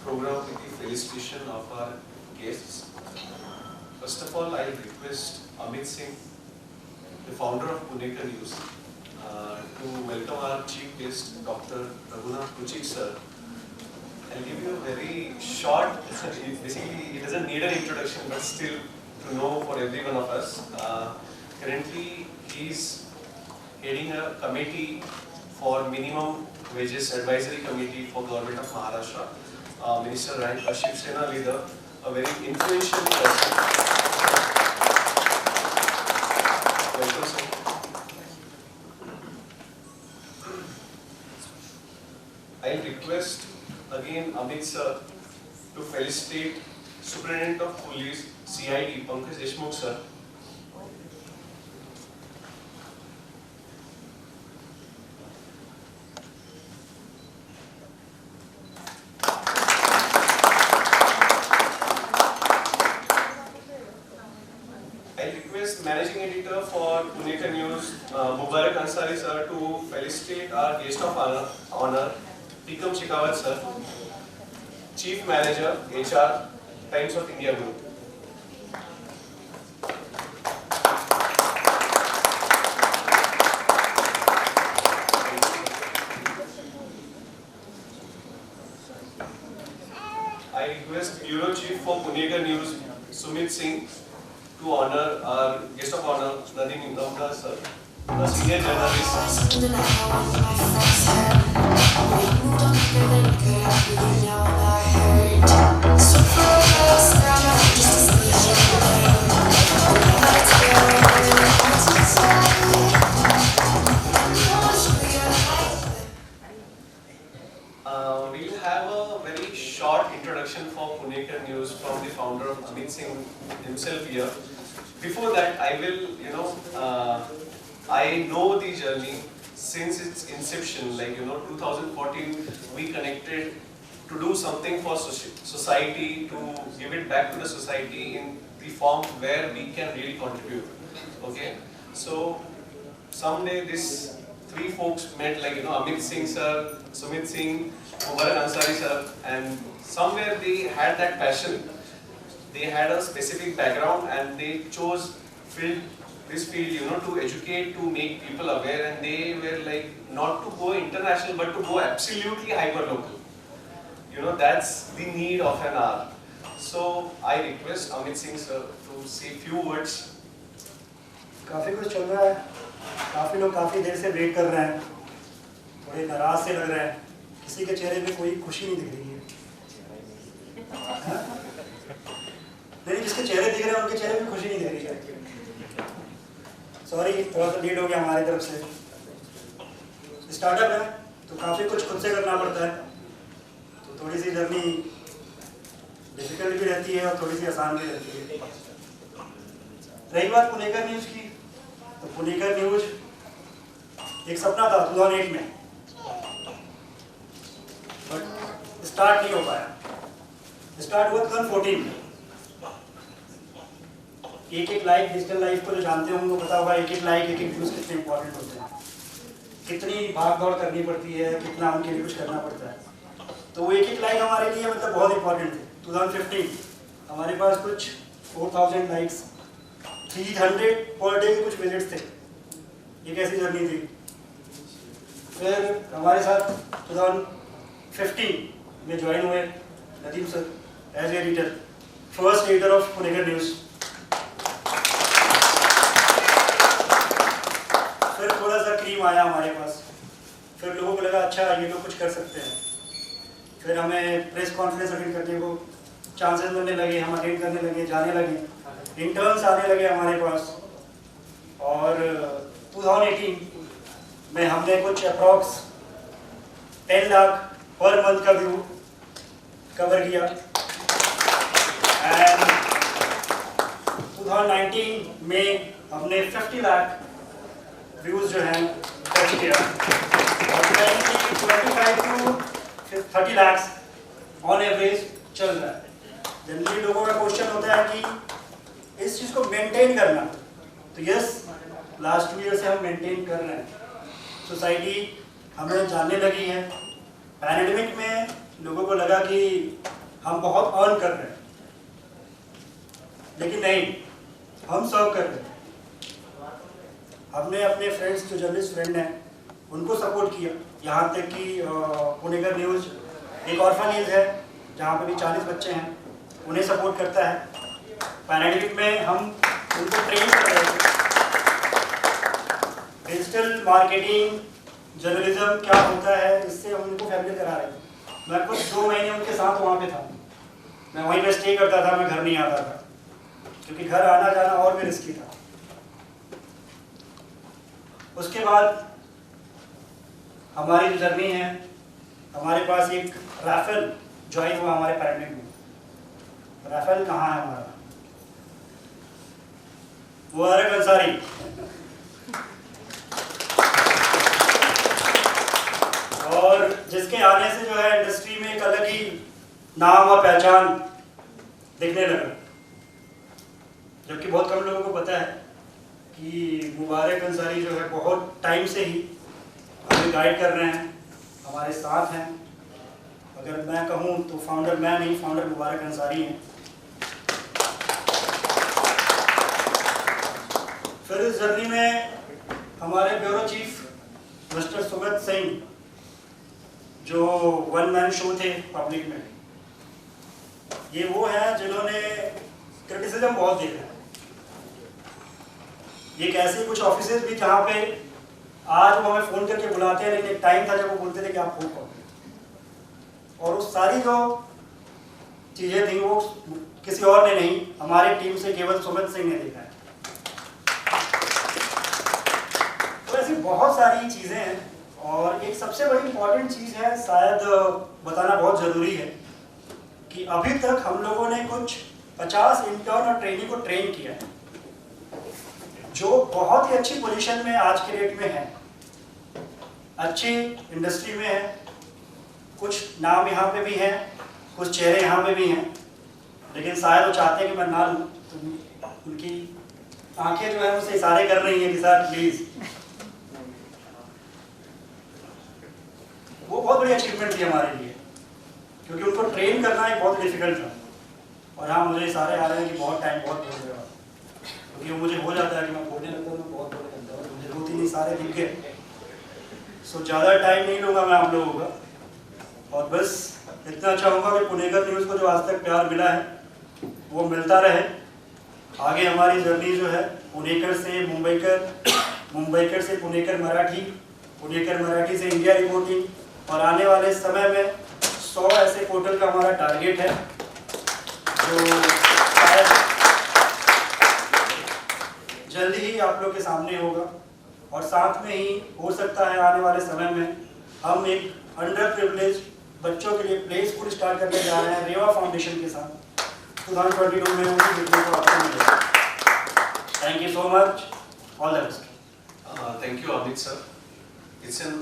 program with the felicitation of our guests. First of all, I request Amit Singh, the founder of Punekar News, to welcome our chief guest, Dr. Raghunath Kuchik sir. I'll give you a very short, basically it doesn't need an introduction, but still to know for every one of us. Currently, he's heading a committee for minimum wages advisory committee for government of Maharashtra. Minister rank, a Shiv Sena leader, a very influential person. Welcome, sir. I'll request again Amit sir to felicitate Superintendent of Police CID Pankaj Deshmukh sir. I request Managing Editor for Punekar News, Mubarak Ansari sir, to felicitate our guest of honor, Tikam Shekhawat sir, Chief Manager, HR, Times of India Group. I request Bureau Chief for Punekar News, Sumit Singh, to honor our guest of honor, Nadeem Ingamdar sir, a senior journalist. We'll have a very short introduction for Punekar News from the founder of Amit Singh himself here. Before that, I will, I know the journey since its inception, 2014, we connected to do something for society, to give it back to the society in the form where we can really contribute. Okay, so someday this three folks met, Amit Singh sir, Sumit Singh, Mubarak Ansari sir, and somewhere they had that passion. They had a specific background and they chose this field, to educate, to make people aware, and they were not to go international but to go absolutely hyper-local. That's the need of an hour. So I request Amit Singh sir to say few words. काफी कुछ चल रहा है, काफी लोग काफी देर से wait कर रहे हैं, थोड़े नाराज से लग रहे हैं, किसी के चेहरे पे कोई खुशी नहीं दिख रही है। नहीं, जिसके चेहरे दिख रहे हैं उनके चेहरे पे खुशी नहीं दिख रही है। सॉरी, थोड़ा सा लेट हो गया हमारी तरफ से। स्टार्टअप है तो काफी कुछ खुद से करना पड़ता है, तो थोड़ी सी जर्नी डिफिकल्ट भी रहती है और थोड़ी सी आसान भी रहती है। रही बात पुनेकर न्यूज की, तो पुनेकर न्यूज एक सपना था 2008 में, बट स्टार्ट नहीं हो पाया। स्टार्ट हुआ 2014 में। एक लाइक, डिजिटल लाइफ को जो जानते हैं उनको पता होगा, एक लाइक, एक व्यूज कितने इंपॉर्टेंट होते हैं, कितनी भाग दौड़ करनी पड़ती है, कितना उनके लिए कुछ करना पड़ता है। तो वो एक लाइक हमारे लिए बहुत इंपॉर्टेंट थे। 2015 हमारे पास कुछ 4000 लाइक्स, 300 पर डे के कुछ विजिट्स थे। एक ऐसी जर्नी थी। फिर हमारे साथ 2015 में ज्वाइन हुए Nadeem sir as editor, first editor of Punekar news. फिर थोड़ा सा क्रीम आया हमारे पास, फिर लोगों को लगा अच्छा ये लोग कुछ कर सकते हैं। फिर हमें प्रेस कॉन्फ्रेंस अटेंड करने को चांसेस मिलने लगे, हम अटेंड करने लगे, जाने लगे, इंटर्न्स आने लगे हमारे पास। और 2018 में हमने कुछ अप्रॉक्स 10 लाख पर मंथ का व्यू कवर किया। एंड 2019 में हमने 50 लाख व्यूज जो हैं टच किया, और 25 to 30 लाख ऑन एवरेज चल रहा है। जनरली लोगों का क्वेश्चन होता है कि इस चीज़ को मेंटेन करना, तो यस, लास्ट 2 ईयर से हम मेंटेन कर रहे हैं। सोसाइटी हमें जानने लगी है। पैंडेमिक में लोगों को लगा कि हम बहुत अर्न कर रहे हैं, लेकिन नहीं, हम सर्व कर रहे हैं। हमने अपने फ्रेंड्स जो जर्नलिस्ट फ्रेंड हैं उनको सपोर्ट किया, यहाँ तक कि पुणेकर न्यूज़ एक ऑर्फनेज है जहाँ पे भी 40 बच्चे हैं, उन्हें सपोर्ट करता है। पैराडिमिक में हम उनको ट्रेन कर रहे थे, डिजिटल मार्केटिंग जर्नलिज्म क्या होता है इससे हम उनको फैमिली करा रहे थे। मैं कुछ 2 महीने उनके साथ वहाँ पे था, मैं वहीं पे स्टे करता था, मैं घर नहीं आता था क्योंकि घर आना जाना और भी रिस्की था। उसके बाद हमारी जो जर्नी है, हमारे पास एक राफेल ज्वाइन हुआ हमारे पैराडिमिक में। राफेल कहाँ है हमारा? मुबारक अंसारी। और जिसके आने से जो है इंडस्ट्री में एक अलग ही नाम और पहचान दिखने लगा, जबकि बहुत कम लोगों को पता है कि मुबारक अंसारी जो है बहुत टाइम से ही हमें गाइड कर रहे हैं, हमारे साथ हैं। अगर मैं कहूँ तो फाउंडर मैं नहीं, फाउंडर मुबारक अंसारी हैं। फिर इस जर्नी में हमारे bureau chief mister Sumit Singh, जो वन मैन शो थे पब्लिक में, ये वो हैं जिन्होंने क्रिटिसिज्म बहुत देखा है। ये ऐसे कुछ ऑफिसेज भी जहाँ पे आज वो हमें फ़ोन करके बुलाते हैं, लेकिन एक टाइम था जब वो बोलते थे कि आप हो कौन, और वो सारी जो चीज़ें थी वो किसी और ने नहीं, हमारी टीम से केवल सुमित सिंह ने देखा है। तो ऐसी बहुत सारी चीज़ें हैं, और एक सबसे बड़ी इम्पॉर्टेंट चीज़ है, शायद बताना बहुत ज़रूरी है, कि अभी तक हम लोगों ने कुछ 50 इंटर्न और ट्रेनी को ट्रेन किया है, जो बहुत ही अच्छी पोजीशन में आज के डेट में है, अच्छी इंडस्ट्री में है। कुछ नाम यहाँ पे भी हैं, कुछ चेहरे यहाँ पे भी हैं, लेकिन शायद वो चाहते हैं कि मैं ना लूँ, तो उनकी आंखें जो है मुझसे इशारे कर रही हैं कि सर प्लीज़। वो बहुत बड़ी अचीवमेंट थी हमारे लिए, क्योंकि उनको ट्रेन करना एक बहुत डिफिकल्ट था। और हाँ, मुझे इशारे आ रहे हैं कि बहुत टाइम बहुत हो गया, क्योंकि वो मुझे हो जाता है कि मैं बोलने लगता हूँ, मैं बहुत बोलने लगता हूँ, मुझे 2-3 इशारे दिख गए। सो ज़्यादा टाइम नहीं लूँगा मैं आप लोगों का, और बस इतना चाहूँगा कि पुणेकर न्यूज़ को जो आज तक प्यार मिला है वो मिलता रहे। आगे हमारी जर्नी जो है पुणेकर से मुंबईकर, मुंबईकर से पुणेकर मराठी, पुणेकर मराठी से इंडिया रिपोर्टिंग, और आने वाले समय में 100 ऐसे पोर्टल का हमारा टारगेट है, जो शायद जल्दी ही आप लोग के सामने होगा। और साथ में ही हो सकता है आने वाले समय में हम एक अंडर प्रिविलेज बच्चों के लिए प्ले स्कूल स्टार्ट करने जा रहे हैं रेवा फाउंडेशन के साथ। 2022 में उनकी देखने को आपको मिलेगा। Thank you so much, all the best. Thank you, Amit sir. It's an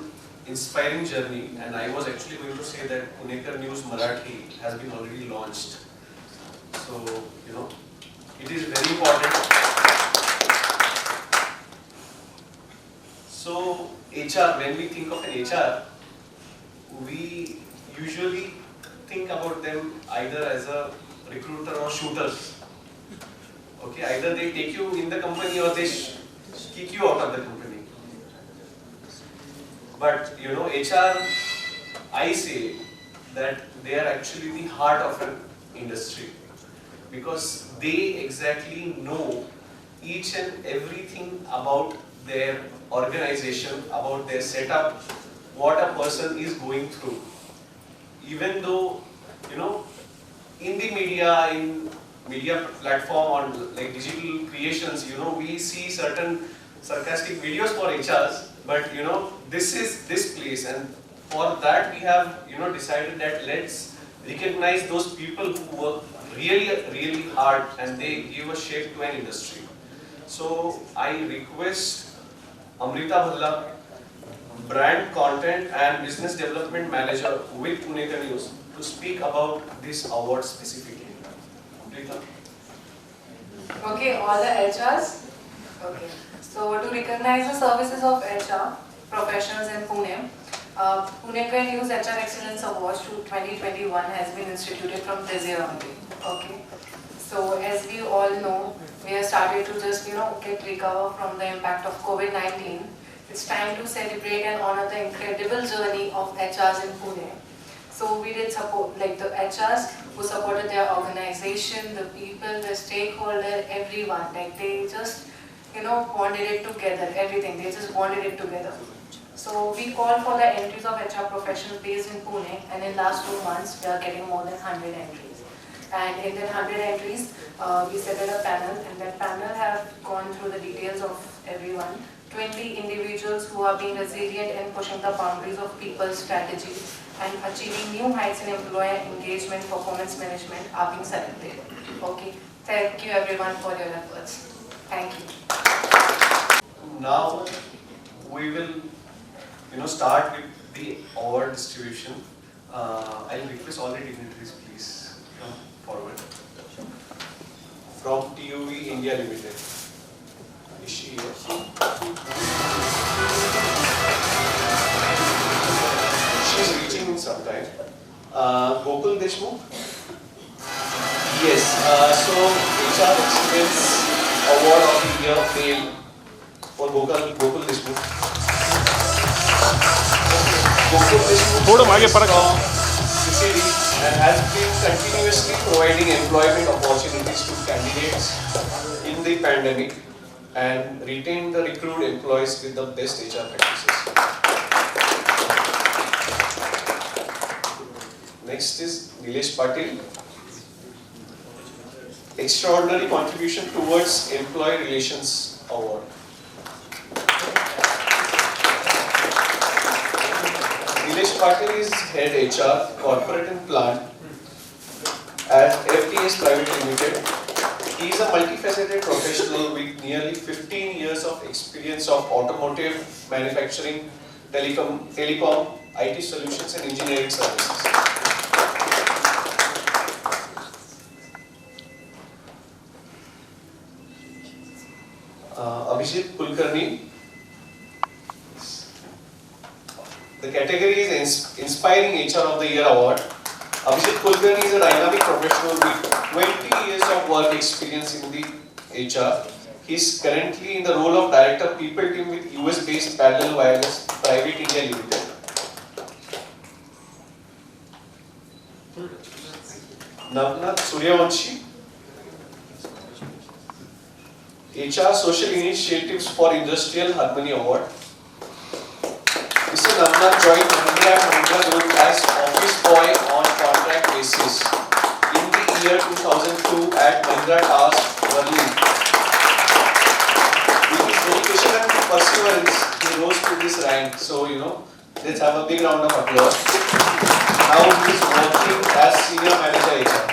inspiring journey, and I was actually going to say that Punekar News Marathi has been already launched. So, you know, it is very important. So, HR, when we think of an HR, we usually think about them either as a recruiter or shooters. Okay, either they take you in the company or they kick you out of the company. But you know, HR, I say that they are actually the heart of an industry, because they exactly know each and everything about their organization, about their setup, what a person is going through. Even though, you know, in the media, in media platform, on like digital creations, you know, we see certain sarcastic videos for HRs, but you know, this is this place, and for that we have, you know, decided that let's recognize those people who work really hard and they give a shape to an industry. So I request Amrita Bhalla, Brand Content and Business Development Manager with Punekar News, to speak about this award specifically. Amrita. Okay, all the HRs. Okay, so to recognize the services of HR professionals in Pune, Punekar News HR Excellence Awards 2021 has been instituted from this year only. Okay. So as we all know, we have started to just get recover from the impact of COVID-19. It's time to celebrate and honor the incredible journey of HRs in Pune. So we did support like the HRs who supported their organization, the people, the stakeholder, everyone. Like they just bonded it together. Everything they just bonded it together. So we call for the entries of HR professionals based in Pune, and in last 2 months we are getting more than 100 entries. And in that 100 entries, we set up a panel, and that panel have gone through the details of everyone. 20 individuals who are being resilient and pushing the boundaries of people's strategy and achieving new heights in employer engagement, performance management are being selected. Okay, thank you everyone for your efforts. Thank you. Now we will start with the award distribution. I'll request all the dignitaries please come forward. From TUV India Limited. Is she here? She's reaching in some time. Gokul Deshmukh? Yes, so HR Excellence Award of the Year Male for Gokul Deshmukh. थोड़ा आगे फर्क from CCD and has been continuously providing employment opportunities to candidates in the pandemic and retain the recruit employees with the best HR practices. Next is Nilesh Patil. Extraordinary contribution towards Employee Relations Award. Nilesh Patil is Head HR, Corporate and Plant at FTS Private Limited. He is a multifaceted professional with nearly 15 years of experience of automotive, manufacturing, telecom, IT solutions and engineering services. Abhijit Kulkarni. The category is Inspiring HR of the Year Award. Abhijit Kulkarni is a dynamic professional with 20 years of work experience in the HR. He is currently in the role of Director People Team with US-based Parallel Wireless Private India Limited. Navnath Suryavanshi. HR Social Initiatives for Industrial Harmony Award. Mr. Navnath joined Mahindra Group as office boy on contract basis in the year 2002 at Mahindra Towers, Berlin. With his dedication and perseverance, he rose to this rank. So, let's have a big round of applause. Now he is working as Senior Manager HR.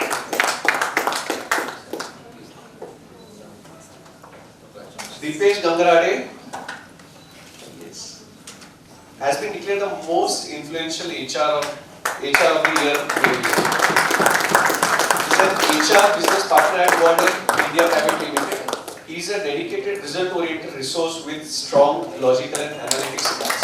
Dipesh Gangarade has been declared the most influential HR of the Year. He is an HR business partner at Warner India Private Limited. He is a dedicated, result-oriented resource with strong logical and analytics skills.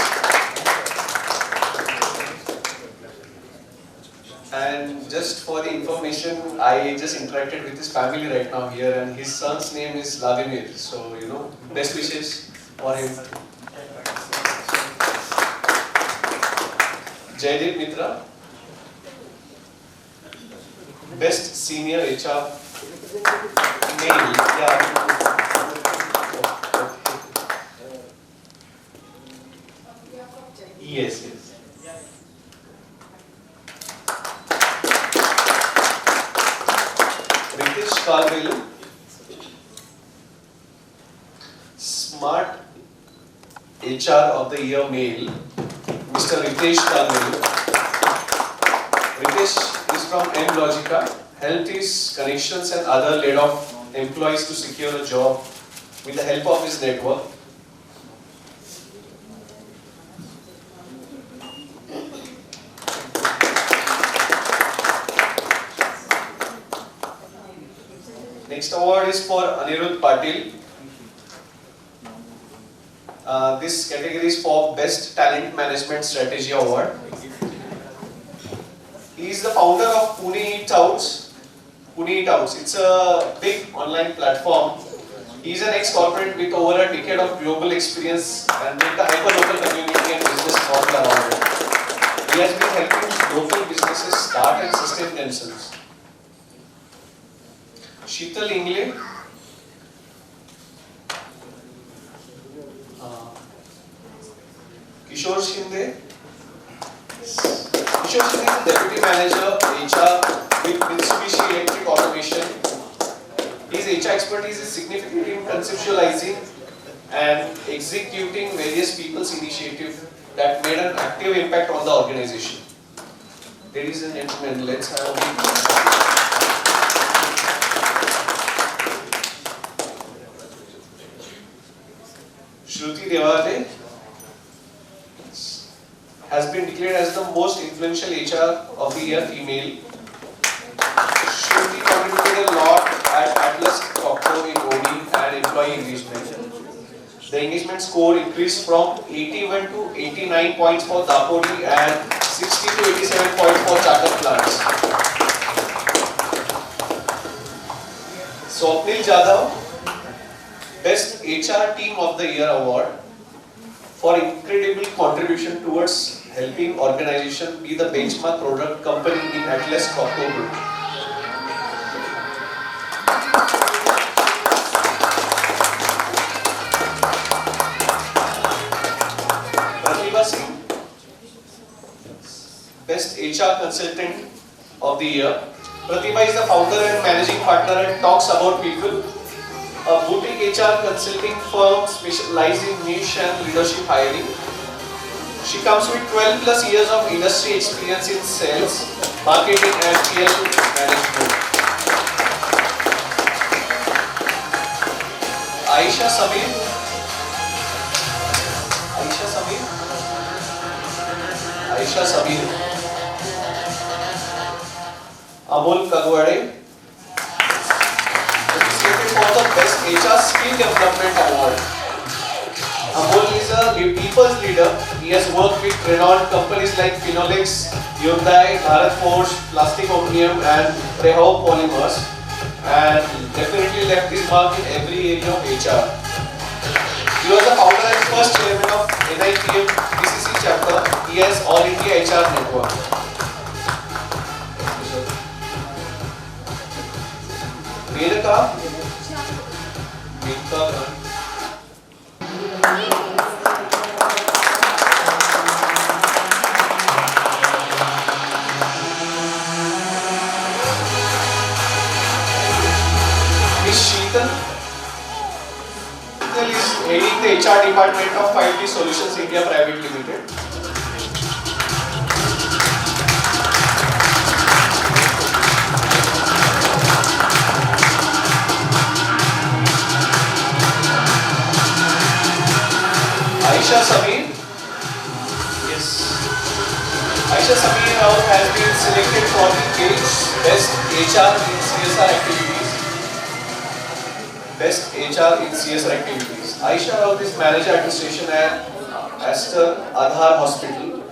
And just for the information, I just interacted with his family right now here, and his son's name is Vladimir. So, best wishes for him. Jaydeep Mitra, Best Senior HR Male. Yes. Ritesh Kalvelu, Smart HR of the Year Male, Mr. Ritesh Kalvelu. Ritesh is from M-Logica, helped his connections and other laid-off employees to secure a job with the help of his network. Next award is for Anirudh Patil. This category is for Best Talent Management Strategy Award. He is the founder of Pune Eat Outs. Pune Eat Outs. It's a big online platform. He is an ex-corporate with over a decade of global experience and with the hyper-local community and business model around it. He has been helping local businesses start and sustain themselves. Sheetal Ingle. Kishore Shinde. Kishore Shinde is the Deputy Manager HR with Mitsubishi Electric Automation. His HR expertise is significant in conceptualizing and executing various people's initiatives that made an active impact on the organization. Ladies and gentlemen, let's have a Shruti Devale has been declared as the most influential HR of the year female. Shruti contributed a lot at Atlas Copco in OD and employee engagement. The engagement score increased from 81 to 89 points for Dapodi and 60 to 87 points for chartered plants. Swapnil Jadhav, Best HR Team of the Year Award for incredible contribution towards helping organization be the benchmark product company in Atlas Copco Group. Pratibha Singh, Best HR Consultant of the Year. Pratibha is the founder and managing partner at Talks About People, a boutique HR consulting firm specialized in niche and leadership hiring. She comes with 12 plus years of industry experience in sales, marketing and PR management. Aisha Samir. Amol Kagwade, appreciated for the Best HR Skill Development Award. Amol is a people's leader. He has worked with renowned companies like Phenolix, Hyundai, Bharat Forge, Plastic Omnium and Reho Polymers and definitely left his mark in every area of HR. He was the founder and first chairman of NIPM PCC chapter. He has All India HR Network. Menaka. Miss Sheetal. Sheetal is heading the HR department of 5T Solutions India Private Limited. Aisha Samir. Yes. Aisha Samir has been selected for the Best HR in CSR activities. Best HR in CSR activities. Aisha Raut is manager administration at Aster Aadhar Hospital.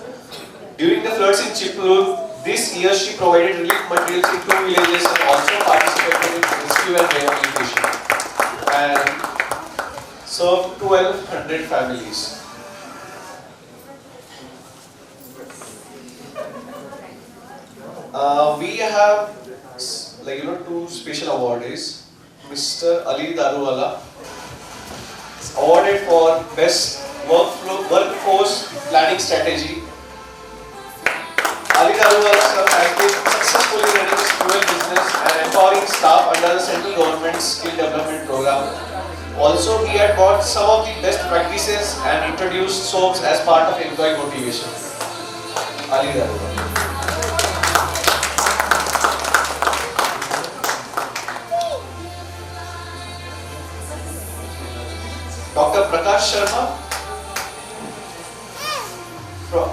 During the floods in Chittoor, this year she provided relief materials in 2 villages and also participated in rescue and rehabilitation and served 1200 families. We have two special awardees. Mr. Ali Daruwala is awarded for Best Workforce Planning Strategy. Ali Daruwala sir has been successfully running his fuel business and empowering staff under the central government skill development program. Also, he had brought some of the best practices and introduced SOAPs as part of employee motivation. Ali Daruwala. Dr. Prakash Sharma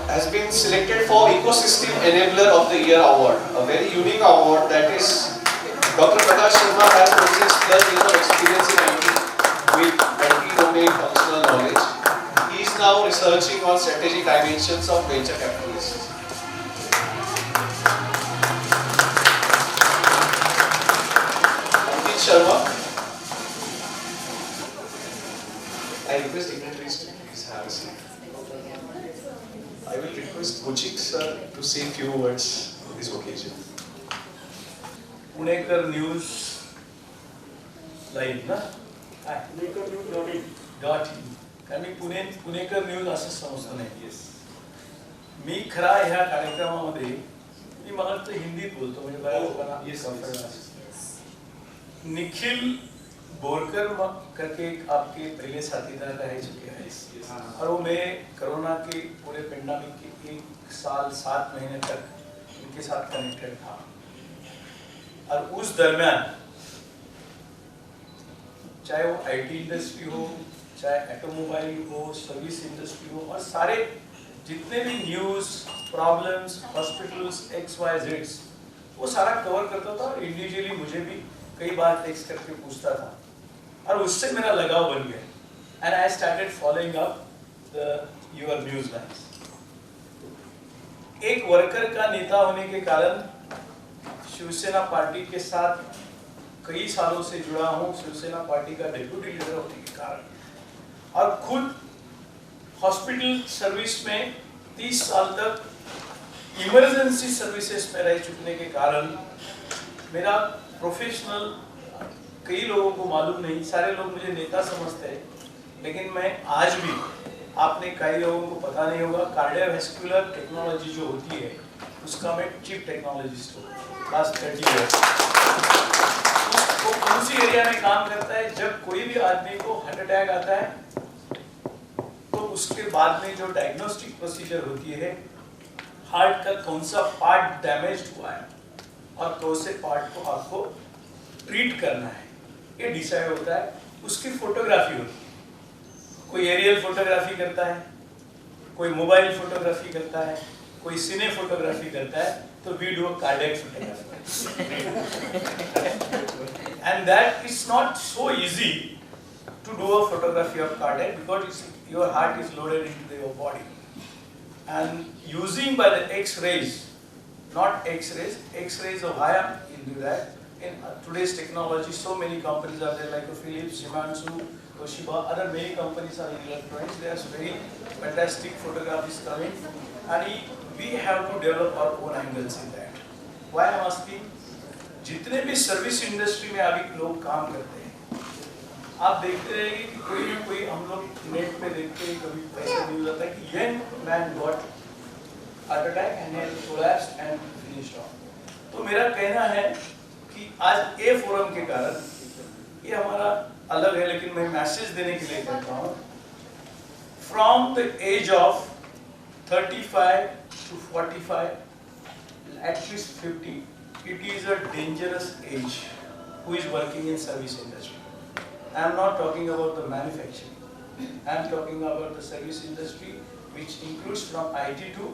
has been selected for Ecosystem Enabler of the Year Award, a very unique award that is Dr. Prakash Sharma has 26 plus years of experience in IT with multi-domain functional knowledge. researching on strategic dimensions of venture capitalists. Ankit Sharma. I request dignitaries to please have a seat. I will request Kuchik sir to say few words on this occasion. Punekar news live ना .in कारण मी Punekar news असं समजतो नाही. मी खरा ह्या कार्यक्रमामध्ये मी मला तर हिंदीत बोलतो म्हणजे बऱ्याच लोकांना comfortable असेल. निखिल बोरकर करके आपके पहले साथीदार रह चुके हैं और वो मैं कोरोना के पूरे पेंडेमिक के 1 साल 7 महीने तक इनके साथ कनेक्टेड था और उस दरमियान चाहे वो आईटी इंडस्ट्री हो, चाहे ऑटोमोबाइल हो, सर्विस इंडस्ट्री हो और सारे जितने भी न्यूज़ प्रॉब्लम्स हॉस्पिटल्स XYZ वो सारा कवर करता था और इंडिविजुअली मुझे भी कई बार टेक्स्ट करके पूछता था और उससे मेरा लगाव बन गया and I started following up the your news lines. एक वर्कर का नेता होने के कारण शिवसेना पार्टी के साथ कई सालों से जुड़ा हूं, शिवसेना पार्टी का डेप्यूटी लीडर होने के कारण और खुद हॉस्पिटल सर्विस में 30 साल तक इमरजेंसी सर्विसेज में रह चुकने के कारण मेरा प्रोफेशनल कई लोगों को मालूम नहीं, सारे लोग मुझे नेता समझते हैं, लेकिन मैं आज भी आपने कई लोगों को पता नहीं होगा कार्डियोवैस्कुलर टेक्नोलॉजी जो होती है उसका मैं चीफ टेक्नोलॉजिस्ट हूँ लास्ट 30 ईयर्स. वो कौन सी एरिया में काम करता है, जब कोई भी आदमी को हार्ट अटैक आता है तो उसके बाद में जो डायग्नोस्टिक प्रोसीजर होती है हार्ट का कौन सा पार्ट डैमेज हुआ है और कौन से पार्ट को आपको ट्रीट करना है ये डिसाइड होता है. उसकी फोटोग्राफी होती है, कोई एरियल फोटोग्राफी करता है, कोई मोबाइल फोटोग्राफी करता है, कोई सिने फोटोग्राफी करता है, तो we do cardiac photography and that is not so easy to do a photography of cardiac because your heart is loaded into your body and using by the X-rays, not X-rays, X-rays of higher in that. In today's technology, so many companies are there like Philips, Shimansu, Toshiba, other many companies are in electronics. There's very fantastic photographs coming, and we have to develop our own angles in that. Why I'm asking? जितने भी service industry में अभी लोग काम करते हैं, आप देखते रहेंगे कि कोई ना कोई हम लोग नेट पे देखते हैं, कभी ऐसा न्यूज़ आता है कि young man got heart attack and collapsed and finished of. तो मेरा कहना है कि आज ए फोरम के कारण ये हमारा अलग है, लेकिन मैं मैसेज देने के लिए कहता हूँ from the age of 35 to 45 at least 50 it is a dangerous age who is working in service industry. I am not talking about the manufacturing. I am talking about the service industry, which includes from IT to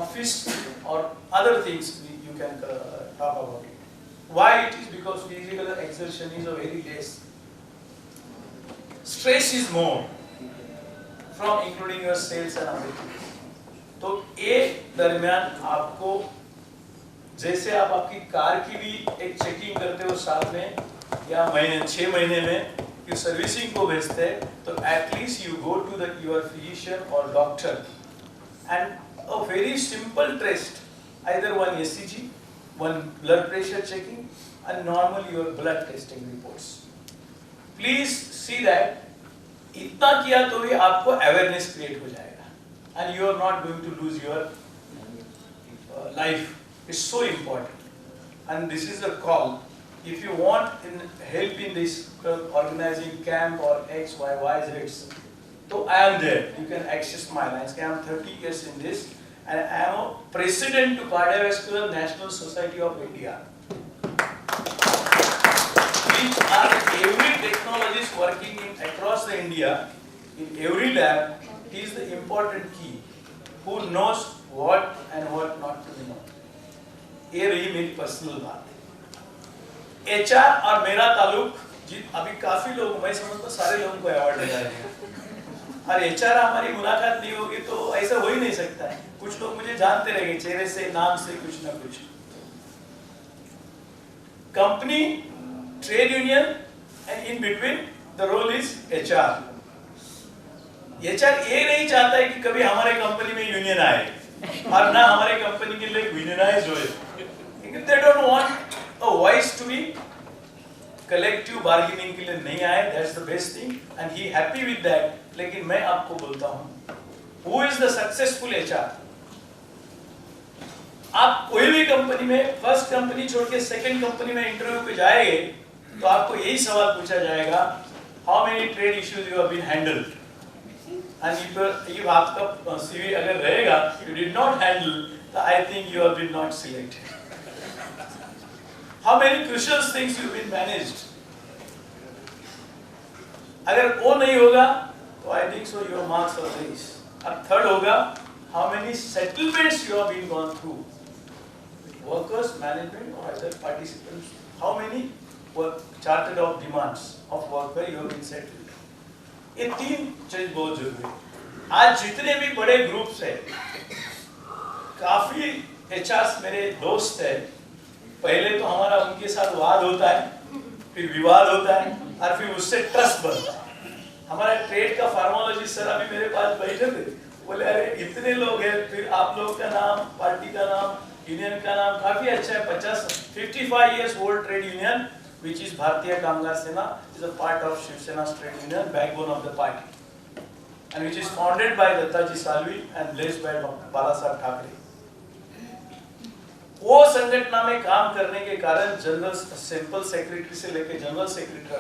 office or other things you can talk about it. Why it is? Because physical exertion is a very less. Stress is more from including your sales and everything. तो ये दरमियान आपको जैसे आप आपकी car की भी एक चेकिंग करते हो साथ में या 6 महीने में कि सर्विसिंग को भेजते हैं, तो at least you go to the your physician और doctor and a very simple test, either one ECG, one blood pressure checking and normal your blood testing reports. Please see that इतना किया तो भी आपको अवेयरनेस क्रिएट हो जाएगा and you are not going to lose your life. Is so important, and this is a call. If you want help in this organizing camp or X, Y, Z, so I am there. You can access my lines. I am 30 years in this, and I am a president to Cardiovascular National Society of India, which are every technologist working in across the India, in every lab. Is the important key. Who knows what and what not to know. ये रही मेरी personal बात. HR और मेरा ताल्लुक अभी काफी लोग, मैं समझता सारे लोगों को अवार्ड लगा रहे हैं और एचआर हमारी मुलाकात नहीं होगी तो ऐसा हो ही नहीं सकता है। कुछ लोग मुझे जानते रहेंगे चेहरे से, नाम से, कुछ ना कुछ। Company, trade union and in between the role is HR. HR ये नहीं चाहता है कि कभी हमारे कंपनी में यूनियन आए और ना हमारे कंपनी के लिए यूनियनाइज होए। They don't want a voice to be collective bargaining के लिए नहीं आए, that's the best thing and he happy with that। लेकिन मैं आपको बोलता हूँ, who is the successful HR? आप कोई भी कंपनी में फर्स्ट कंपनी छोड़ के सेकंड कंपनी में इंटरव्यू पे जाएंगे तो आपको यही सवाल पूछा जाएगा, how many trade issues you have been handled? And if आपका CV अगर रहेगा you did not handle, तो I think you have been not selected। How many crucial things you've been managed? अगर वो नहीं होगा तो I think so your marks are raised। अब थर्ड होगा, how many settlements you have been gone through? Workers, management or other participants, how many were charted of demands of worker you have been settled? ये तीन चीज बहुत जरूरी है। आज जितने भी बड़े ग्रुप्स है, काफी एचआर्स मेरे दोस्त है, पहले तो हमारा उनके साथ वाद होता है, फिर विवाद होता है और फिर उससे ट्रस्ट बनता है। हमारा ट्रेड का फार्मोलॉजिस्ट सर अभी मेरे पास बैठे थे, बोले अरे इतने लोग हैं, फिर आप लोग का नाम, पार्टी का नाम, यूनियन का नाम काफी अच्छा है। 55 years old trade union which is Bharatiya Kamgar Sena is a part of Shiv Sena's trade union, backbone of the party, and which is founded by Dattaji Salvi and blessed by Bala Saheb Thackeray। वो संगठन में काम करने के कारण general simple secretary से लेकर general secretary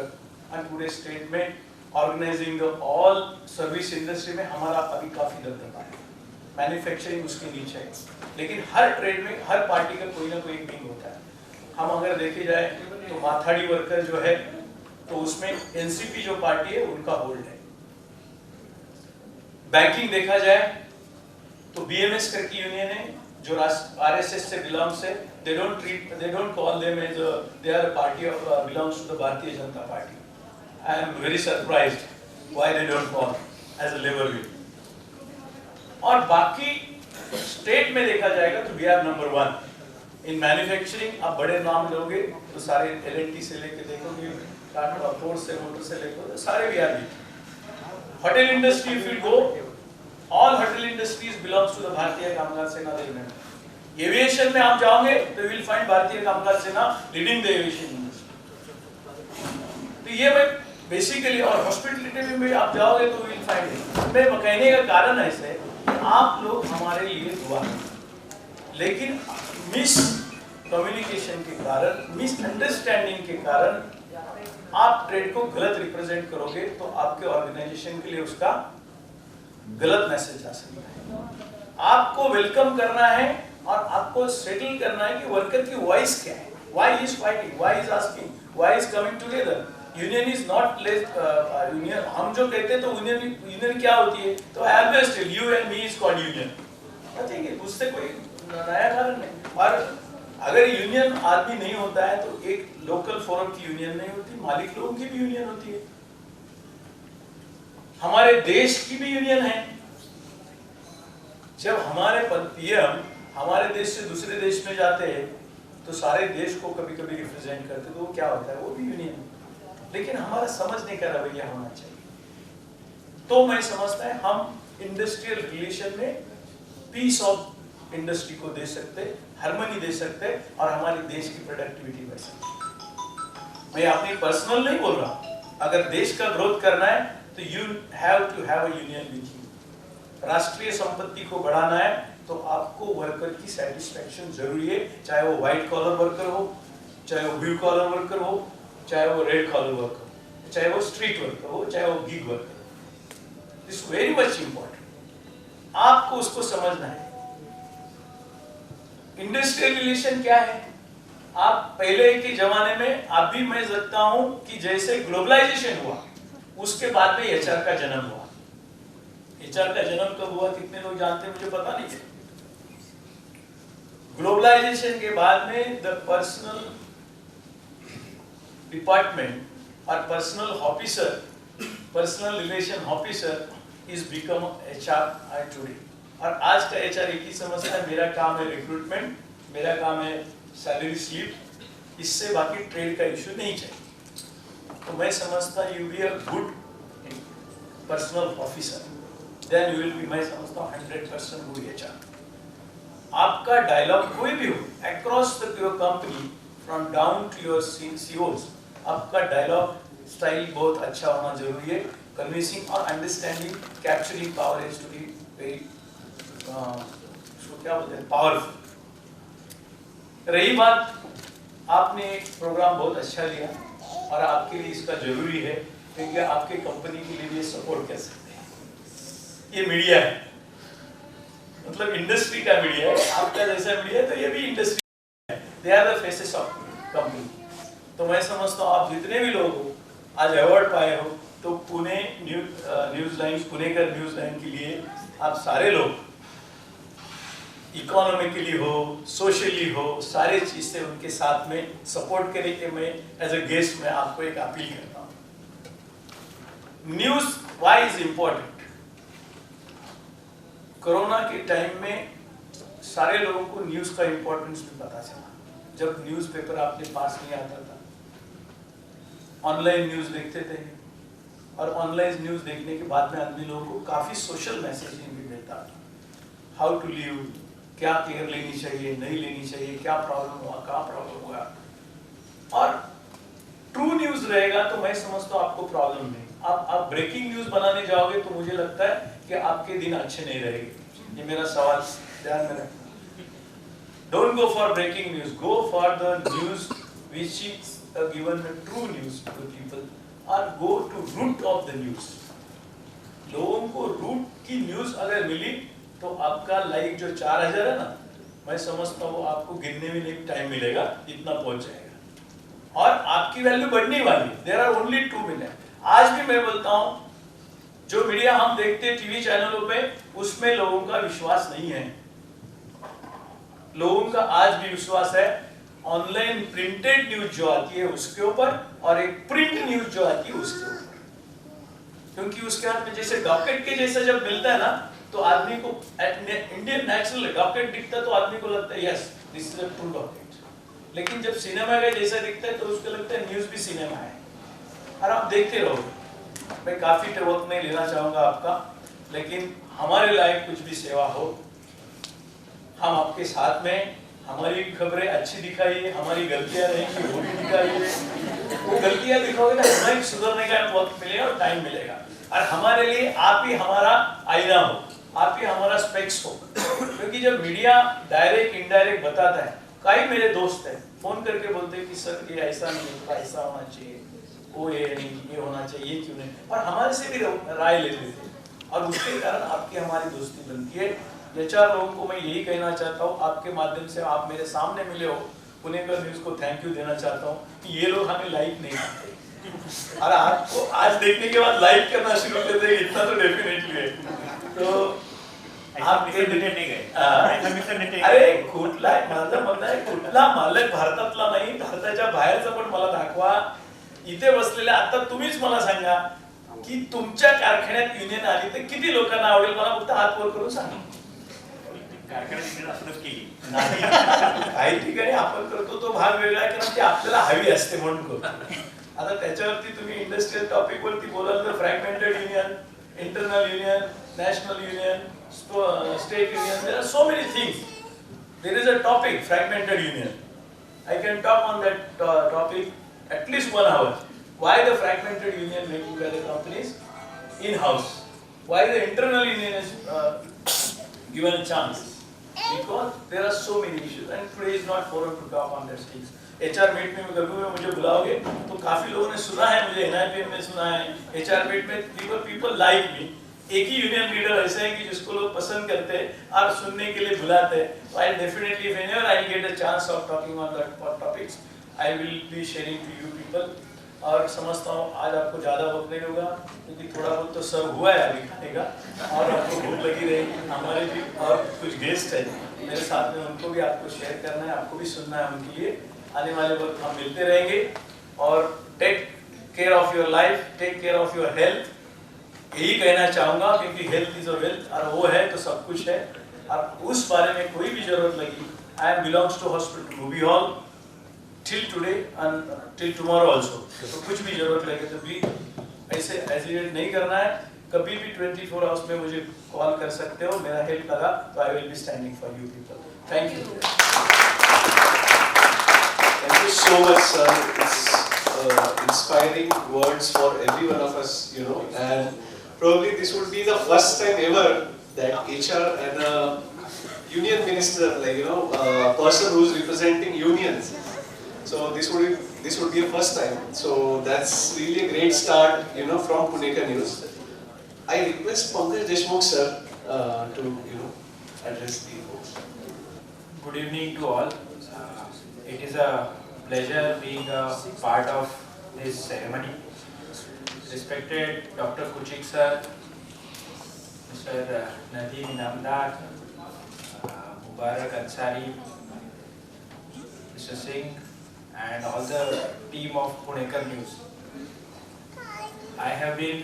और पूरे स्टेट में ऑर्गेनाइजिंग ऑल सर्विस इंडस्ट्री में हमारा अभी काफी दबदबा है। मैन्युफैक्चरिंग उसके नीचे है, लेकिन हर ट्रेड में हर पार्टी का कोई ना कोई विंग होता है। हम अगर देखे जाए तो माथाड़ी वर्कर जो है तो उसमें एनसीपी जो पार्टी है उनका होल्ड है। बैंकिंग देखा जाए तो बीएमएस करके यूनियन है जो आरएसएस से बिलोंग्स है। they don't call them as they are a party of belongs to the Bharatiya Janata Party। I am very surprised why they don't call as a labor union। और बाकी state में देखा जाएगा तो we are number 1 in manufacturing. आप बड़े नाम लोगे तो सारे एलएनटी से लेके देखोगे, टाटा फोर्ड से, मोटर से लेकर सारे we are. Hotel industry if you go, all hotel industries belongs to the Bharatiya Kamgar Sena they remember। Aviation में आप जाओगे तो विल फाइंड भारतीय कामगार सेना लीडिंग द एविएशन इंडस्ट्री। तो ये मैं बेसिकली, और हॉस्पिटलिटी में आप जाओगे तो विल फाइंड। मैं कहने का कारण ऐसे है कि आप लोग हमारे लिए दुआ करें, लेकिन मिस कम्युनिकेशन के कारण, मिस अंडरस्टैंडिंग के कारण आप ट्रेड को गलत रिप्रेजेंट करोगे तो आपके ऑर्गेनाइजेशन के लिए उसका गलत मैसेज आ सकता है। आपको वेलकम करना है और आपको सेटल करना है कि वर्कर की वॉइस क्या है, why is fighting, why is asking, why is coming together. Union is not less union. हम जो कहते हैं तो यूनियन क्या होती है, तो I always tell you and me is called union. ठीक है, उससे कोई नया कारण नहीं। और अगर यूनियन आदमी नहीं होता है तो एक लोकल फोरम की यूनियन नहीं होती, मालिक लोगों की भी यूनियन होती है, हमारे देश की भी यूनियन है। जब हमारे पीएम हमारे देश से दूसरे देश में जाते हैं तो सारे देश को कभी कभी रिप्रेजेंट करते, तो वो क्या होता है, वो भी यूनियन है। लेकिन हमारा समझने का रवैया होना चाहिए। तो मैं समझता है हम इंडस्ट्रियल रिलेशन में पीस ऑफ इंडस्ट्री को दे सकते, हार्मनी दे सकते और हमारे देश की प्रोडक्टिविटी बढ़ सकती। मैं अपनी पर्सनल नहीं बोल रहा, अगर देश का ग्रोथ करना है तो you have to have a union with you. राष्ट्रीय संपत्ति को बढ़ाना है तो आपको वर्कर की सेटिस्फैक्शन जरूरी है, चाहे वो व्हाइट कॉलर वर्कर हो, चाहे वो ब्लू कॉलर वर्कर हो, चाहे वो रेड कॉलर वर्कर हो, चाहे वो स्ट्रीट वर्कर हो, चाहे वो gig worker. It's very much important, आपको उसको समझना है। इंडस्ट्रियल रिलेशन क्या है? आप पहले के जमाने में, अभी मैं देखता हूं कि जैसे ग्लोबलाइजेशन हुआ उसके बाद में एचआर का जन्म हुआ। एचआर का जन्म कब हुआ कितने लोग जानते हैं, मुझे पता नहीं है। ग्लोबलाइजेशन के बाद में द पर्सनल डिपार्टमेंट और personal officer, personal relation officer is become HR today. और आज का HR एक ही समझता है मेरा काम है रिक्रूटमेंट, मेरा काम है सैलरी स्लिप, इससे बाकी ट्रेड का इशू नहीं चाहिए। तो मैं समझता you be a good personnel officer, then you will be, मैं समझता हूँ 100% गुड HR। आपका डायलॉग कोई भी हो across the your company from down to your CEOs, आपका डायलॉग स्टाइल बहुत अच्छा होना जरूरी है। कन्विंसिंग और understanding capturing power is to be very क्या बोलते हैं पावरफुल। रही बात, आपने प्रोग्राम बहुत अच्छा लिया और आपके लिए इसका जरूरी है क्योंकि आपके कंपनी के लिए भी सपोर्ट कर सकते हैं। ये मीडिया है, मतलब इंडस्ट्री का मीडिया है, आपका जैसा मीडिया है तो ये भी इंडस्ट्री है, they are the faces of company. तो मैं समझता हूँ आप जितने भी लोग हो आज अवार्ड पाए हो, तो पुणे न्यूज लाइन, पुणे का न्यूज लाइन के लिए आप सारे लोग इकोनॉमिकली हो, सोशली हो, सारे चीज से उनके साथ में सपोर्ट करें कि मैं एज अ गेस्ट में आपको एक अपील करता हूँ। News why is important? Corona के टाइम में सारे लोगों को न्यूज का इंपॉर्टेंस भी पता चला। जब न्यूज़पेपर आपके पास नहीं आता था, ऑनलाइन न्यूज देखते थे, और ऑनलाइन न्यूज देखने के बाद में आदमी लोगों को काफी सोशल मैसेजिंग भी मिलता था। हाउ टू लिव, क्या केयर लेनी चाहिए, नहीं लेनी चाहिए, क्या प्रॉब्लम हुआ, क्या प्रॉब्लम हुआ। और ट्रू न्यूज रहेगा तो मैं समझता हूँ आपको प्रॉब्लम नहीं। आप ब्रेकिंग न्यूज बनाने जाओगे तो मुझे लगता है कि आपके दिन अच्छे नहीं रहेंगे। ये मेरा सवाल ध्यान में रखना। Don't go for breaking news. Go for the news which is given the true news to the people, or go to root of the news. लोगों को रूट की न्यूज अगर मिली तो आपका लाइक जो 4000 है ना, मैं समझता हूँ आपको गिनने में नहीं टाइम मिलेगा, इतना पहुंच जाएगा और आपकी वैल्यू बढ़ने वाली। There are only 2 million. आज भी मैं बोलता हूँ जो मीडिया हम देखते हैं टीवी चैनलों पे, उसमें लोगों का विश्वास नहीं है। लोगों का आज भी विश्वास है ऑनलाइन प्रिंटेड न्यूज जो आती है उसके ऊपर, और एक प्रिंट न्यूज जो आती है उसके ऊपर, क्योंकि उसके हाथ में जैसे डॉकेट के जैसा जब मिलता है ना, तो आदमी को इंडियन नेचुरल डॉकेट दिखता है तो आदमी को लगता है yes this is a true docket. लेकिन जब सिनेमा का जैसा दिखता है तो उसको लगता है न्यूज भी सिनेमा है। और आप देखते रहो, मैं काफी वक्त नहीं लेना चाहूंगा आपका, लेकिन हमारे लायक कुछ भी सेवा हो, हम आपके साथ में, हमारी खबरें अच्छी दिखाइए, हमारी गलतियां रहेंगी वो भी दिखाइए। वो गलतियां दिखाओगे ना, हमें सुधरने का वक्त मिलेगा और टाइम मिलेगा। और हमारे लिए आप ही हमारा आईना हो, आप ही हमारा स्पेक्स हो। क्योंकि जब मीडिया डायरेक्ट इनडायरेक्ट बताता है, कई मेरे दोस्त हैं फोन करके बोलते हैं कि सर ये ऐसा नहीं होता, ऐसा होना चाहिए, वो ये नहीं, ये होना चाहिए, क्यों नहीं, और हमारे से भी राय लेते थे, और उसके कारण आपकी हमारी दोस्ती बनती है। ये 4 लोगों को मैं यही कहना चाहता हूँ, आपके माध्यम से आप मेरे सामने मिले हो, पुणे का न्यूज को थैंक यू देना चाहता हूँ कि ये लोग हमें लाइक नहीं करते, और आपको आज देखने के बाद लाइक करना शुरू कर देंगे, इतना तो डेफिनेटली है। तो आप अरे कुठला माझं म्हणणं आहे, कुठला मालक भारतातला नाही, भारताच्या बाहेरचा पण मला दाखवा। इथे बसलेल्या आता तुम्हीच मला सांगा की तुमच्या कारखान्यात युनियन आली तर किती लोकांना आवडेल, मला फक्त हात वर करून सांगा। काही ठिकाणी आपण करतो तो भाग वेगळा, कारण ती आपल्याला हवी असते म्हणून करतो। आता त्याच्यावरती तुम्ही इंडस्ट्रियल टॉपिक वरती बोलाल तर fragmented union, internal union, national union, state union, there are so many things. There is a topic, fragmented union. I can talk on that topic at least 1 hour. Why the fragmented union making by the companies in-house? Why the internal union is given a chance? Because there are so many issues and today is not forum to talk on those things. HR meet में कभी भी मुझे बुलाओगे तो काफी लोगों ने सुना है, मुझे NIPM में सुना है, HR मीट में people like me. एक ही यूनियन लीडर ऐसा है कि जिसको लोग पसंद करते हैं और सुनने के लिए बुलाते हैं। So I definitely, whenever I get a chance of talking on that topics, I will be sharing to you people. और समझता हूँ आज आपको ज़्यादा वक्त नहीं होगा क्योंकि थोड़ा बहुत तो सर्व हुआ है अभी खाने का, और आपको भूख लगी रहेगी। हमारे भी और कुछ गेस्ट है मेरे साथ में, उनको भी आपको शेयर करना है, आपको भी सुनना है उनके लिए। आने वाले वक्त हम मिलते रहेंगे और take care of your life, take care of your health, यही कहना चाहूँगा क्योंकि हेल्थ इज अ वेल्थ, और वो है तो सब कुछ है। और उस बारे में कोई भी जरूरत लगी, I belongs to hospital Ruby Hall till today and till tomorrow also. तो कुछ भी जरूरत लगे तो भी ऐसे हेजिटेट नहीं करना है, कभी भी 24 आवर्स में मुझे कॉल कर सकते हो। मेरा हेल्प लगा तो I will be standing for you people. Thank you. Thank you so much, sir. It's inspiring words for every one of us, you know, and probably this would be the first time ever that HR and a union minister, like a person who's representing unions. So this would be a first time. So that's really a great start, from Punekar News. I request Pankaj Deshmukh sir to address the folks. Good evening to all. It is a pleasure being a part of this ceremony. Respected Dr. Kuchik sir, Mr. Nadeem Inamdar, Mubarak Ansari, Mr. Singh, and all the team of Punekar News. I have been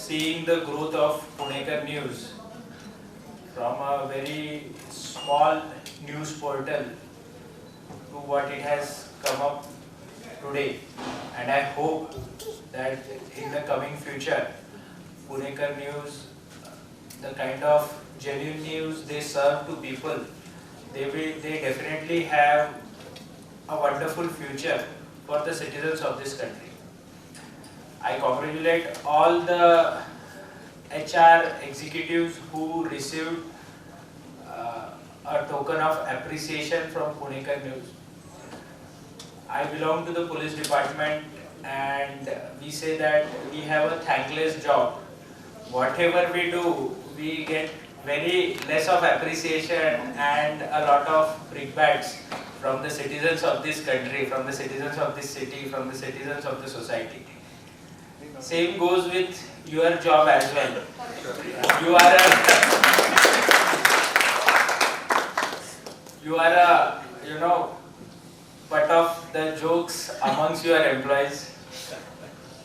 seeing the growth of Punekar News from a very small news portal to what it has come up today, and I hope that in the coming future Punekar News, the kind of genuine news they serve to people, they definitely have a wonderful future for the citizens of this country. I congratulate all the HR executives who received a token of appreciation from Punekar News. I belong to the police department, and we say that we have a thankless job. Whatever we do, we get very less of appreciation and a lot of brickbats from the citizens of this country, from the citizens of this city, from the citizens of the society. Same goes with your job as well. You are a butt of the jokes amongst your employees.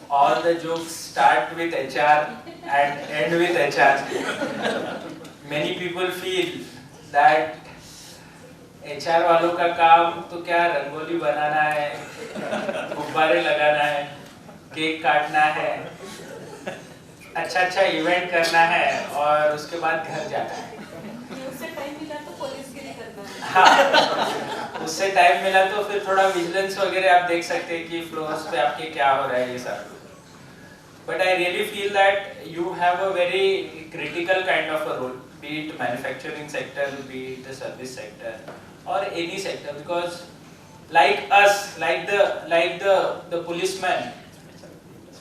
All the jokes start with HR and end with HR. Many people feel that HR वालों का काम तो क्या रंगोली बनाना है, गुब्बारे लगाना है, cake काटना है, अच्छा इवेंट करना है और उसके बाद घर जाना है। उससे टाइम मिला तो पुलिसगिरी करना है। हाँ, उससे टाइम मिला तो फिर थोड़ा विजिलेंस वगैरह आप देख सकते हैं कि फ्लोर्स पे आपके क्या हो रहा है ये सब। But I really feel that you have a very critical kind of a role, be it manufacturing sector, be it the service sector, or any sector, because like us, like the policeman,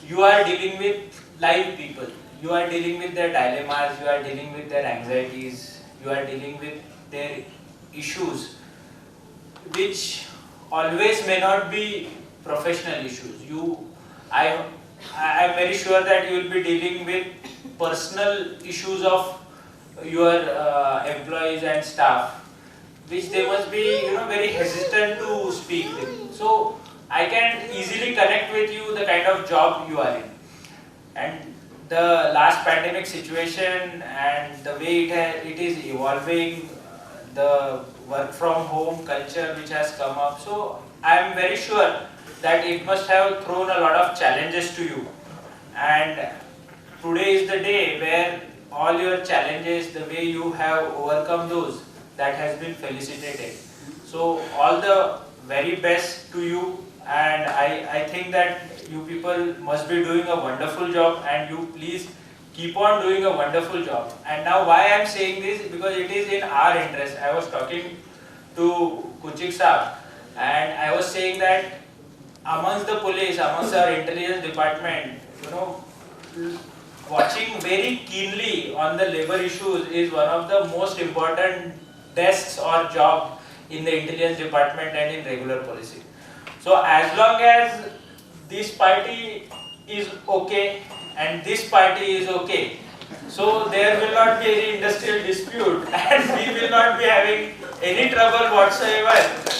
you are dealing with live people. You are dealing with their dilemmas, you are dealing with their anxieties, you are dealing with their issues, which always may not be professional issues. I am very sure that you will be dealing with personal issues of your employees and staff, which they must be very hesitant to speak with. So I can easily connect with you the kind of job you are in. And the last pandemic situation and the way it is evolving, the work from home culture which has come up. So I am very sure that it must have thrown a lot of challenges to you. And today is the day where all your challenges, the way you have overcome those, that has been felicitated. So all the very best to you, and I think that you people must be doing a wonderful job, and you please keep on doing a wonderful job. And now why I am saying this, because it is in our interest. I was talking to Kuchik Saab, and I was saying that amongst the police, amongst our intelligence department, watching very keenly on the labor issues is one of the most important desks or job in the intelligence department and in regular policing. So as long as this party is okay and this party is okay, so there will not be any industrial dispute and we will not be having any trouble whatsoever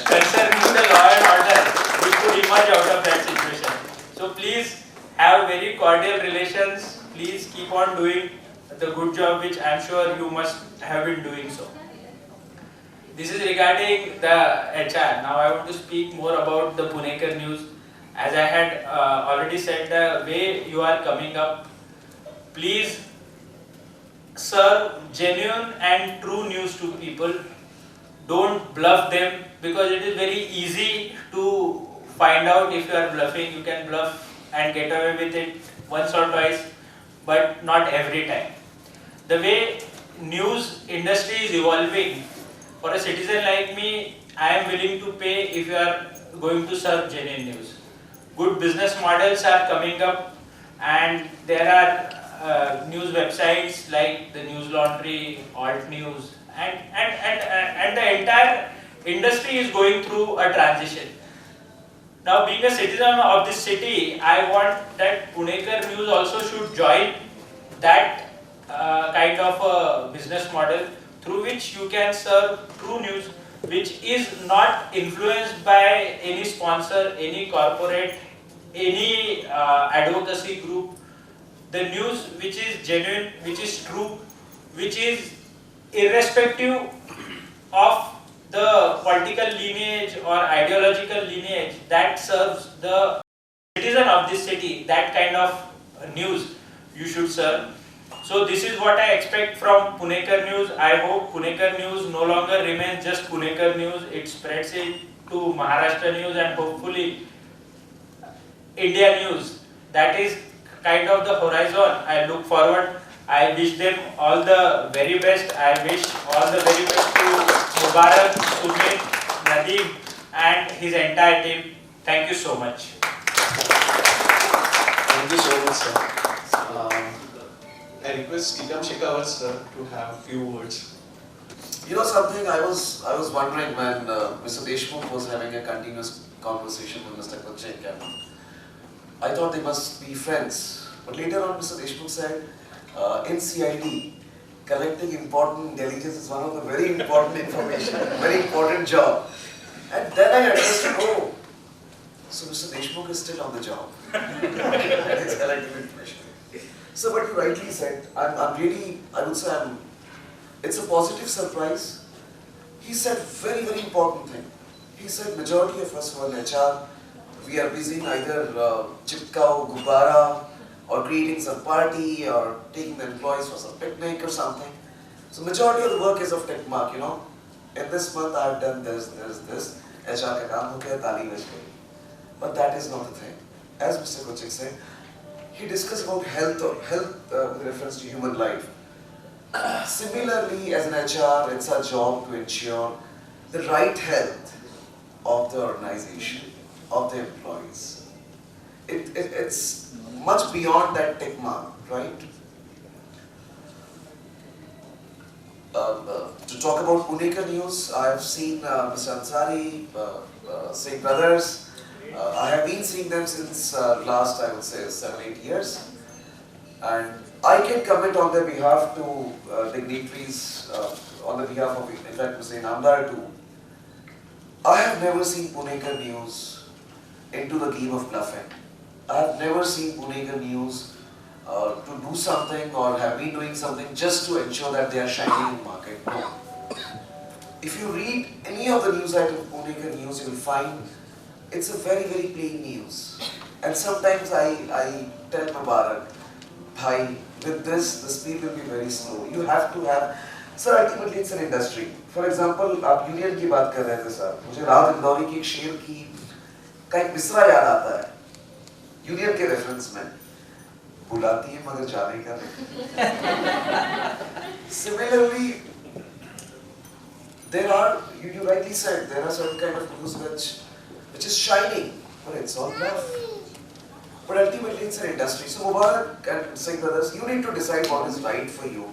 concerning the law and order which could emerge out of that situation. So please have very cordial relations. please keep on doing the good job which I'm sure you must have been doing so. This is regarding the HR. Now I want to speak more about the Punekar News. As I had already said, the way you are coming up, please serve genuine and true news to people. Don't bluff them, because it is very easy to find out if you are bluffing. You can bluff and get away with it once or twice, but not every time. The way news industry is evolving, for a citizen like me, I am willing to pay if you are going to serve genuine news. Good business models are coming up, and there are news websites like the News Laundry, Alt News, and the entire industry is going through a transition. Now, being a citizen of this city, I want that Punekar News also should join that kind of a business model through which you can serve true news, which is not influenced by any sponsor, any corporate, any advocacy group. The news which is genuine, which is true, which is irrespective of the political lineage or ideological lineage, that serves the citizen of this city. That kind of news you should serve. So this is what I expect from Punekar News. I hope Punekar News no longer remains just Punekar News. It spreads it to Maharashtra News and hopefully India News. That is kind of the horizon I look forward. I wish them all the very best. I wish all the very best to Mubarak, Sumit, Nadeem and his entire team. Thank you so much. Thank you so much, sir. I request Tikam Shekhawat sir to have a few words. You know something, I was wondering when Mr. Deshmukh was having a continuous conversation with Mr. Kochek, and I thought they must be friends. But later on, Mr. Deshmukh said, in CID, collecting important intelligence is one of the very important information, very important job. And then I understood, oh, so Mr. Deshmukh is still on the job. And he's collecting information. So what you rightly said, I would say it's a positive surprise. He said very, very important thing. He said majority of us who are in HR, we are busy in either chipkao, gubara, or creating some party, or taking the employees for some picnic or something. So majority of the work is of tech mark, you know. In this month I have done this, HR ka kaam ho gaya, taali baj gayi. But that is not the thing. As Mr. Kochek said, he discussed about health with reference to human life. Similarly, as an HR, it's our job to ensure the right health of the organization, of the employees. It's much beyond that tick mark, right? To talk about Punekar News, I have seen Mr. Ansari, Singh brothers. I have been seeing them since last, I would say, 7-8 years. And I can comment on their behalf to dignitaries, on the behalf of, in fact, Mr. Inamdar too. I have never seen Punekar News into the game of bluffing. I have never seen Punekar News to do something or have been doing something just to ensure that they are shining in the market. No. If you read any of the news item of Punekar News, you will find it's a very, very plain news. And sometimes I tell Mubarak, bhai, with this, the speed will be very slow. You have to have, sir, ultimately it's an industry. For example, आप union की बात कर रहे थे sir, मुझे राहत इंदौरी की एक शेर की का एक मिसरा याद आता है, यूनियन के रेफरेंस में, बुलाती है मगर जाने का नहीं. Similarly, there are, you rightly said, there are certain kind of news which is shining, but it's all bluff. But ultimately it's an industry. So Mubarak and Singh brothers, you need to decide what is right for you.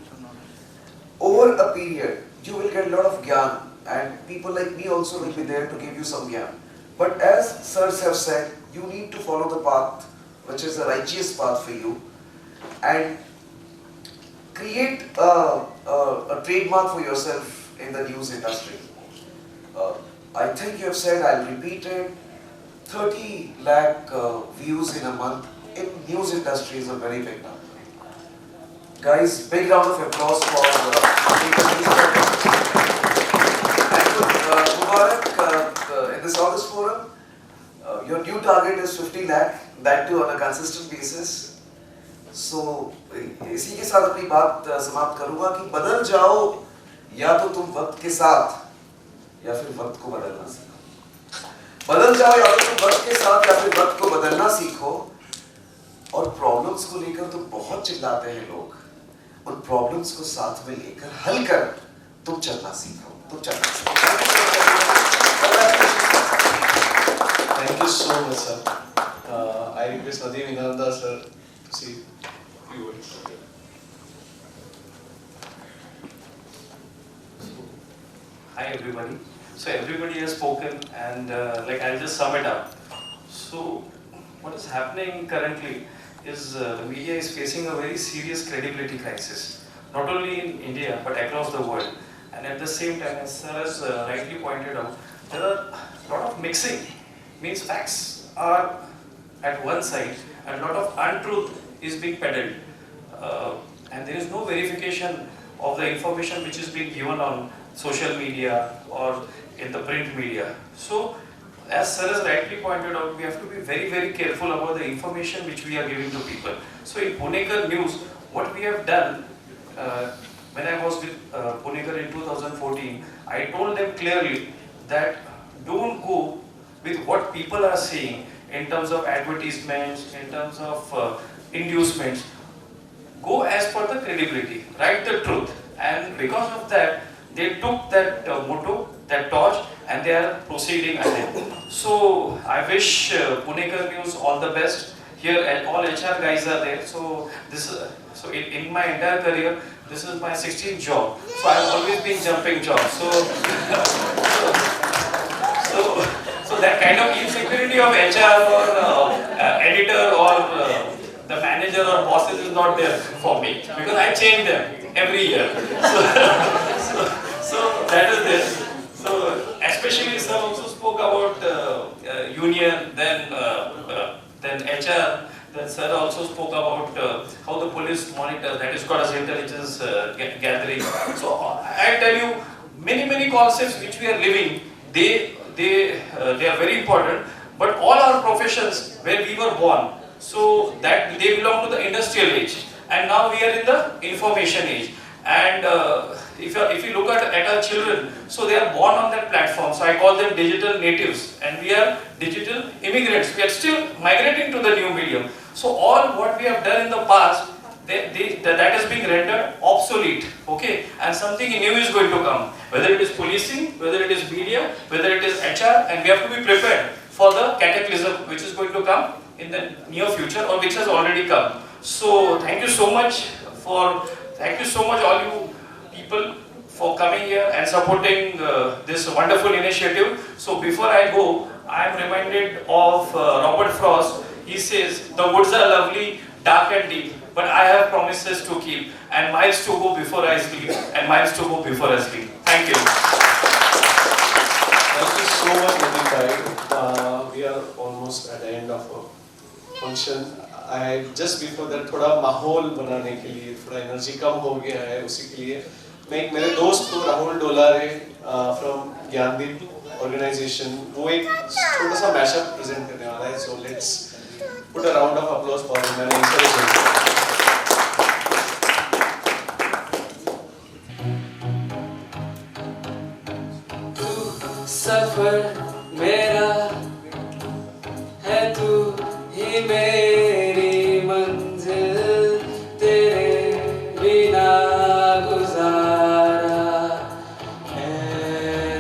Over a period, you will get a lot of gyan, and people like me also will be there to give you some gyan. But as sirs have said, you need to follow the path which is a righteous path for you, and create a trademark for yourself in the news industry. I think you have said, I'll repeat it, 30 lakh views in a month in news industry is a very big number. Guys, big round of applause for and Mubarak, in this August forum, your new target is 50 lakh, that too on a consistent basis. So, इसी के साथ अपनी बात समाप्त करूँगा कि बदल जाओ या तो तुम वक्त के साथ या फिर वक्त को बदलना सीखो। बदल जाओ या तो तुम वक्त के साथ या फिर वक्त को बदलना सीखो। और प्रॉब्लम्स को लेकर तो बहुत चिल्लाते हैं लोग, उन प्रॉब्लम्स को साथ में लेकर हल कर तुम चलना सीखो, तुम चलना सीखो। Thank you so much, sir. I request Nadeem Inanda sir to see you. Hi everybody. So everybody has spoken, and like I'll just sum it up. So what is happening currently is the media is facing a very serious credibility crisis, not only in India but across the world. And at the same time, as sir has rightly pointed out, there are a lot of mixing. Means facts are at one side and a lot of untruth is being peddled, and there is no verification of the information which is being given on social media or in the print media. So as sir has rightly pointed out, we have to be very, very careful about the information which we are giving to people. So in Punekar News, what we have done, when I was with Punekar in 2014, I told them clearly that don't go with what people are saying in terms of advertisements, in terms of inducements. Go as per the credibility, write the truth. And because of that, they took that motto, that torch, and they are proceeding ahead. So I wish Punekar News all the best. Here all HR guys are there. So this so in my entire career, this is my 16th job. So I've always been jumping jobs. So that kind of insecurity of HR or editor or the manager or bosses is not there for me, because I change them every year. So that is this. So especially sir also spoke about union, then HR. Then sir also spoke about how the police monitor, that is called as intelligence gathering. So I tell you, many concepts which we are living, they are very important. But all our professions where we were born, so that they belong to the industrial age, and now we are in the information age. And if you look at our children, so they are born on that platform. So I call them digital natives, and we are digital immigrants. We are still migrating to the new medium. So all what we have done in the past, that is being rendered obsolete, okay? And something new is going to come. Whether it is policing, whether it is media, whether it is HR, and we have to be prepared for the cataclysm which is going to come in the near future, or which has already come. So thank you so much all you people for coming here and supporting this wonderful initiative. So before I go, I am reminded of Robert Frost. He says, the woods are lovely, dark and deep, but I have promises to keep, and miles to go before I sleep, and miles to go before I sleep. Thank you. Thank you so much, Nadeem bhai. We are almost at the end of a function. Just before that, थोड़ा माहौल बनाने के लिए, थोड़ा energy कम हो गया है, उसी के लिए मैं एक मेरे दोस्त को राहुल डोलारे फ्रॉम ज्ञानदीप ऑर्गेनाइजेशन, वो एक छोटा सा मैशअप प्रेजेंट करने वाला है. So let's put a round of applause for him and encourage him. सफर मेरा है, तू ही मेरी मंजिल, तेरे बिना गुजारा है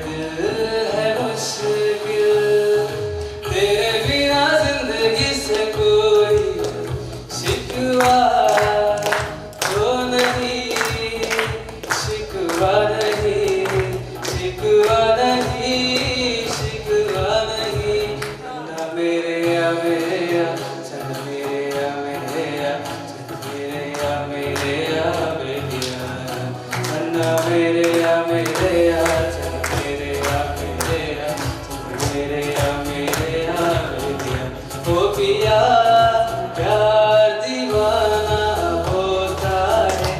दिल है मुश्किल, तेरे बिना जिंदगी से कोई शिकवा तो नहीं, शिकवा नहीं, शिकवा नहीं, शिकवा नहीं. ना मेरे या मेरे या, चल मेरे या मेरे या, चल मेरे या मेरे या मेरे या, ना मेरे या मेरे या, चल मेरे या मेरे या, चल मेरे या मेरे या मेरे या. ओ पिया प्यार दीवाना होता है,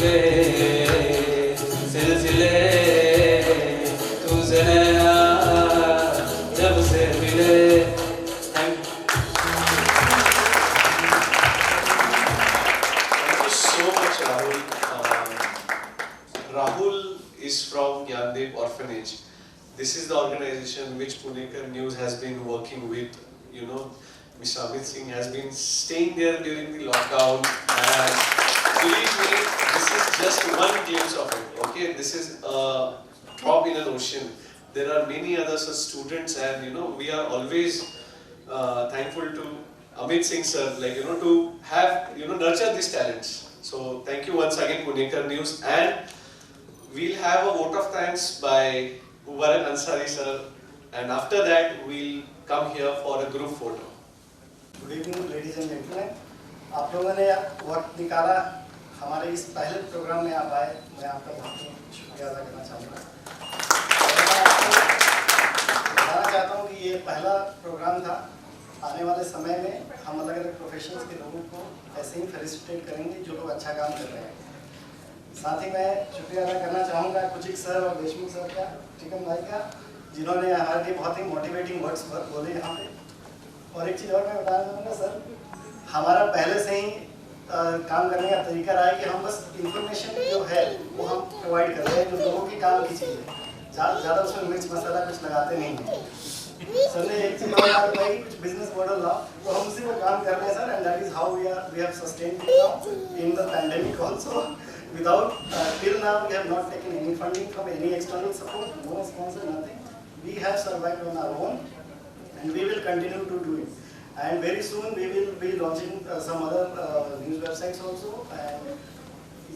में सिलसिले तुझसे नैना जब से मिले। Thank you so much, Rahul. Rahul is from Gyandev Orphanage. This is the organization which Punekar News has been working with. You know, Mr. Amit Singh has been staying there during the lockdown, and believe me, this is just one glimpse of it. Okay, this is a drop in an ocean. There are many other such students, and you know, we are always thankful to Amit Singh sir, like to have nurture these talents. So thank you once again, Punekar News, and we'll have a vote of thanks by Varan Ansari sir, and after that we'll come here for a group photo. Good evening ladies and gentleman, आप लोगों ने वक्त निकाला हमारे इस पहले programme में आप आए, मैं आपका बहुत ही शुक्रिया अदा करना चाहूँगा। बताना चाहता हूँ कि ये पहला प्रोग्राम था। आने वाले समय में हम अलग अलग प्रोफेशंस के लोगों को ऐसे ही फेलिसिटेट करेंगे जो लोग अच्छा काम कर रहे हैं। साथ ही मैं शुक्रिया अदा करना चाहूँगा कुचिक सर और देशमुख सर का, टिकम भाई का, जिन्होंने हमारे लिए बहुत ही मोटिवेटिंग वर्ड्स बोले यहाँ पे। और एक चीज़ और मैं बताना चाहूँगा सर, हमारा पहले से ही काम करने का तरीका रहा है कि हम बस इंफॉर्मेशन जो है वो हम प्रोवाइड कर रहे हैं जो लोगों की काम की चीज़ है, ज़्यादा उसमें मिर्च मसाला कुछ लगाते नहीं हैं। सर ने एक चीज़ और बात बताई, कुछ बिजनेस मॉडल था तो हम उसी पर काम कर रहे हैं sir, and that is how we have sustained it now in the pandemic also. Without till now we have not taken any funding from any external support, no sponsor, nothing. We have survived on our own, and we will continue to do it. And very soon we will be launching some other news websites also. And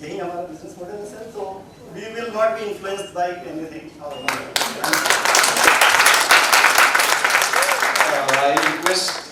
यही हमारा business model है sir, so we will not be influenced by anything. I request